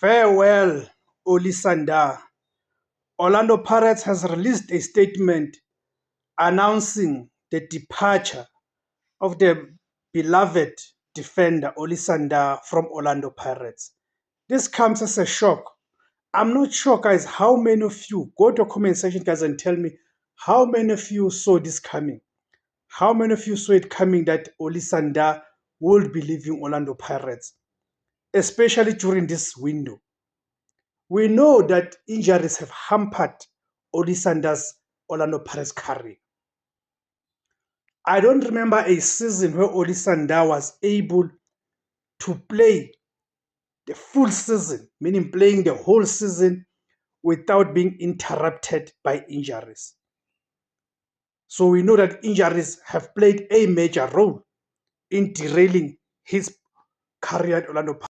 Farewell, Oli Sandar. Orlando Pirates has released a statement announcing the departure of the beloved defender Oli Sandar from Orlando Pirates. This comes as a shock. I'm not sure, guys, how many of you go to a comment section, guys, and tell me how many of you saw this coming. How many of you saw it coming that Oli Sandar would be leaving Orlando Pirates, especially during this window? We know that injuries have hampered Oli Sandar's Orlando Pirates career. I don't remember a season where Oli Sandar was able to play the full season, meaning playing the whole season without being interrupted by injuries. So we know that injuries have played a major role in derailing his career at Orlando Pirates.